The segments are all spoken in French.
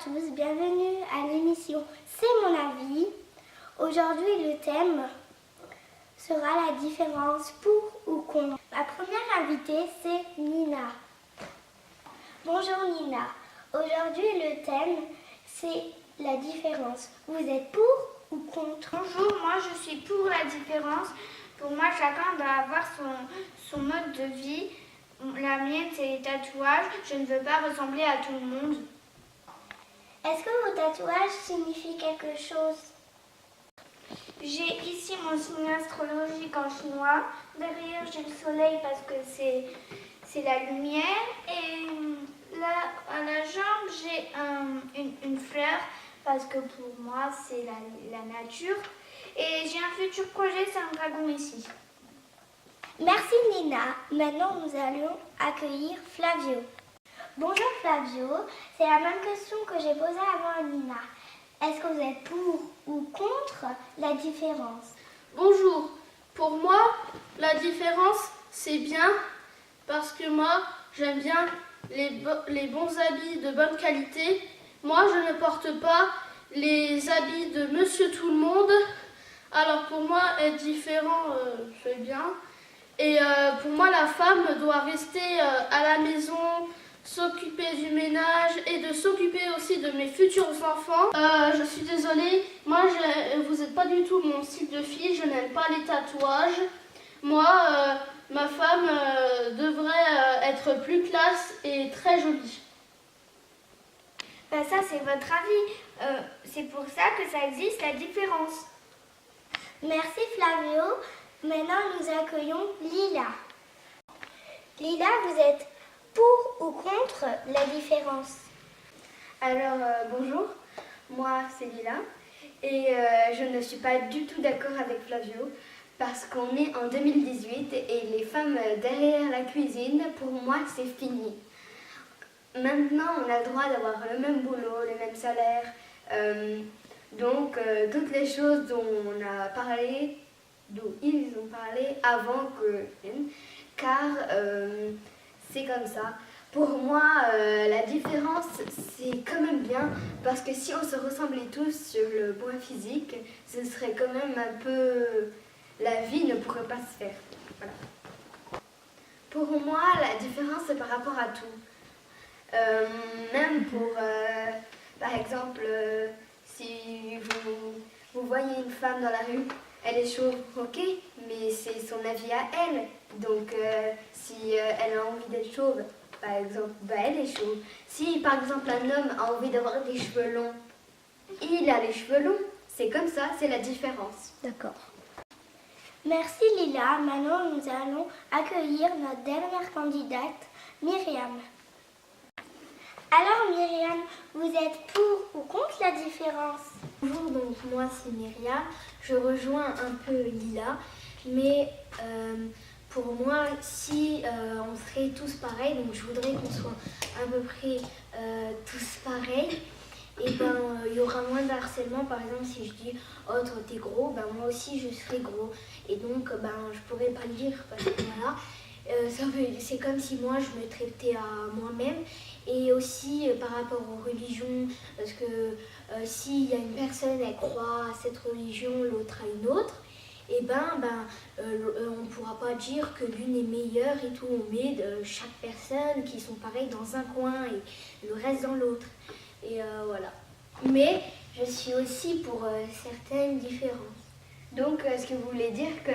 tous, bienvenue à l'émission C'est mon avis. Aujourd'hui, le thème sera la différence pour ou contre. La première invitée, c'est Nina. Bonjour Nina. Aujourd'hui, le thème, c'est la différence. Vous êtes pour ou contre? Bonjour, moi je suis pour la différence. Pour moi, chacun doit avoir son mode de vie. La mienne, c'est les tatouages. Je ne veux pas ressembler à tout le monde. Est-ce que vos tatouages signifient quelque chose? J'ai ici mon signe astrologique en chinois. Derrière, j'ai le soleil parce que c'est la lumière. Et là, à la jambe, j'ai une fleur parce que pour moi, c'est la nature. Et j'ai un futur projet, c'est un dragon ici. Merci Nina. Maintenant, nous allons accueillir Flavio. Bonjour Flavio. C'est la même question que j'ai posée avant à Nina. Est-ce que vous êtes pour ou contre la différence? Bonjour. Pour moi, la différence, c'est bien parce que moi, j'aime bien les bons habits de bonne qualité. Moi, je ne porte pas les habits de Monsieur Tout-le-Monde. Alors pour moi, être différent, c'est bien. Et pour moi, la femme doit rester à la maison, s'occuper du ménage et de s'occuper aussi de mes futurs enfants. Je suis désolée, moi, vous n'êtes pas du tout mon style de fille, je n'aime pas les tatouages. Moi, ma femme devrait être plus classe et très jolie. Ben ça, c'est votre avis. C'est pour ça que ça existe, la différence. Merci Flavio. Maintenant, nous accueillons Lila. Lila, vous êtes pour ou contre la différence? Alors, bonjour, moi c'est Lila et je ne suis pas du tout d'accord avec Flavio parce qu'on est en 2018 et les femmes derrière la cuisine, pour moi c'est fini. Maintenant, on a le droit d'avoir le même boulot, le même salaire, donc toutes les choses dont on a parlé, dont ils ont parlé avant que, car c'est comme ça. Pour moi, la différence, c'est quand même bien, parce que si on se ressemblait tous sur le point physique, ce serait quand même un peu... La vie ne pourrait pas se faire. Voilà. Pour moi, la différence, c'est par rapport à tout. Même pour, par exemple, si vous voyez une femme dans la rue, elle est chauve, ok, mais c'est son avis à elle. Donc, si elle a envie d'être chauve, par exemple, bah elle est chauve. Si, par exemple, un homme a envie d'avoir des cheveux longs, il a les cheveux longs. C'est comme ça, c'est la différence. D'accord. Merci Lila. Maintenant, nous allons accueillir notre dernière candidate, Myriam. Alors Myriam, vous êtes pour ou contre la différence? Bonjour, donc moi c'est Myriam. Je rejoins un peu Lila, mais pour moi, si on serait tous pareils, donc je voudrais qu'on soit à peu près tous pareils, et ben il y aura moins de harcèlement. Par exemple, si je dis oh toi t'es gros, ben moi aussi je serais gros, et donc ben je pourrais pas le dire parce que voilà, c'est comme si moi je me traitais à moi-même. Et aussi par rapport aux religions, parce que s'il y a une personne, elle croit à cette religion, l'autre à une autre, et on ne pourra pas dire que l'une est meilleure et tout. On met chaque personne qui sont pareilles dans un coin et le reste dans l'autre. Et voilà. Mais je suis aussi pour certaines différences. Donc, est-ce que vous voulez dire que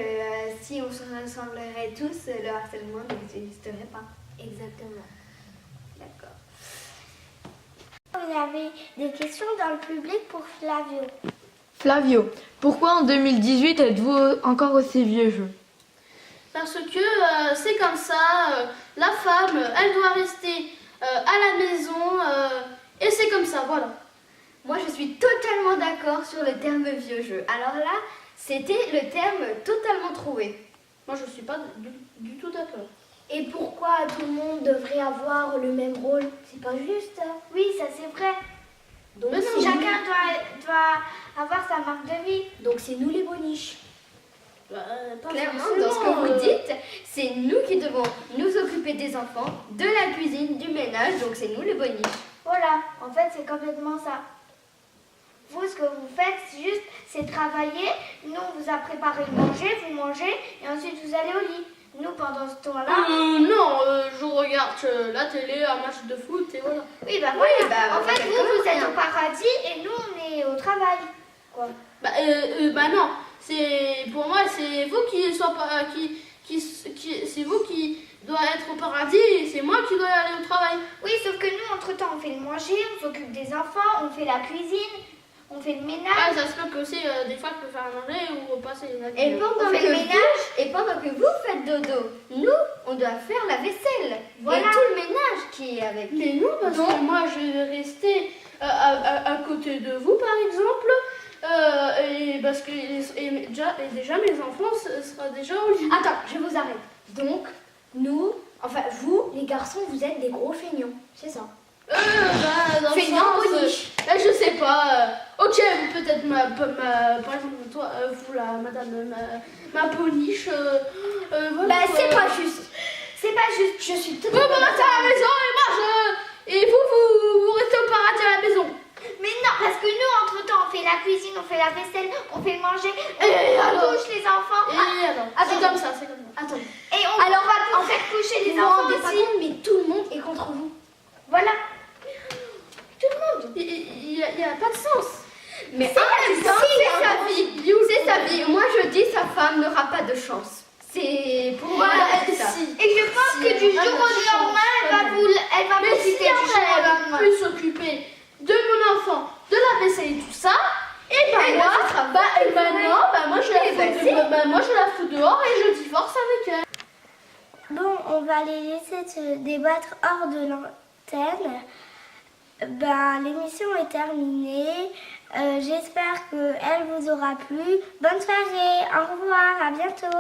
si on se ressemblerait tous, le harcèlement n'existerait pas? Exactement. D'accord. Vous avez des questions dans le public pour Flavio. Flavio, pourquoi en 2018 êtes-vous encore aussi vieux jeu? Parce que c'est comme ça, la femme, elle doit rester à la maison et c'est comme ça, voilà. Moi, je suis totalement d'accord sur le terme vieux jeu. Alors là, c'était le terme totalement trouvé. Moi, je suis pas du tout d'accord. Et pourquoi tout le monde devrait avoir le même rôle? C'est pas juste. Oui, ça c'est vrai. Donc chacun doit avoir sa marque de vie. Donc c'est nous les boniches. Clairement, forcément, dans ce que vous dites, c'est nous qui devons nous occuper des enfants, de la cuisine, du ménage, donc c'est nous les boniches. Voilà, en fait, c'est complètement ça. Vous, ce que vous faites, c'est travailler. Nous, on vous a préparé le manger, vous mangez, et ensuite vous allez au lit. Nous, pendant ce temps-là... Non, je regarde la télé, un match de foot, et voilà. Oui, bah voilà. En fait, vous êtes au paradis, et nous, on est au travail. Quoi. Bah non, pour moi, c'est vous qui c'est vous qui doit être au paradis, et c'est moi qui dois aller au travail. Oui, sauf que nous, entre-temps, on fait le manger, on s'occupe des enfants, on fait la cuisine, on fait le ménage. Ah, ça se peut que aussi, des fois, je peux faire à manger ou repasser les habits. Et pendant que vous faites dodo, nous, on doit faire la vaisselle. Voilà. Et tout le ménage qui est avec. Mais non, parce que moi, je vais rester à côté de vous, par exemple. Et parce que déjà mes enfants sera déjà au lit. Attends, je vous arrête. Donc, nous, enfin vous, les garçons, vous êtes des gros feignants, c'est ça? Dans le Feignant sens, poniche. je sais pas. Ok, vous peut-être par exemple toi, vous la madame, ma poniche. Voilà, Bah c'est pas juste. C'est pas juste. Je suis Vous restez à la maison et moi et vous restez au paradis à la maison. Mais non, parce que nous, entre-temps, on fait la cuisine, on fait la vaisselle, on fait le manger, Et on alors couche les enfants. Et alors c'est comme ça, c'est comme ça. Attendez. Et on va vous faire coucher les Vous vous enfants rendez pas aussi. compte, mais tout le monde est contre vous. Voilà. Tout le monde. Il y a pas de sens. Mais C'est en même la temps, vie, c'est sa vie. C'est sa vie. Moi je dis sa femme n'aura pas de chance. C'est pour moi. Voilà, c'est ça. Et je pense que du jour au lendemain, elle va Mais vous si quitter du jour après au elle va lendemain. plus s'occuper de mon enfant, de la vaisselle et tout ça, et moi, moi je la fous dehors et je divorce avec elle. Bon, on va les laisser se débattre hors de l'antenne. L'émission est terminée. J'espère qu'elle vous aura plu. Bonne soirée, au revoir, à bientôt.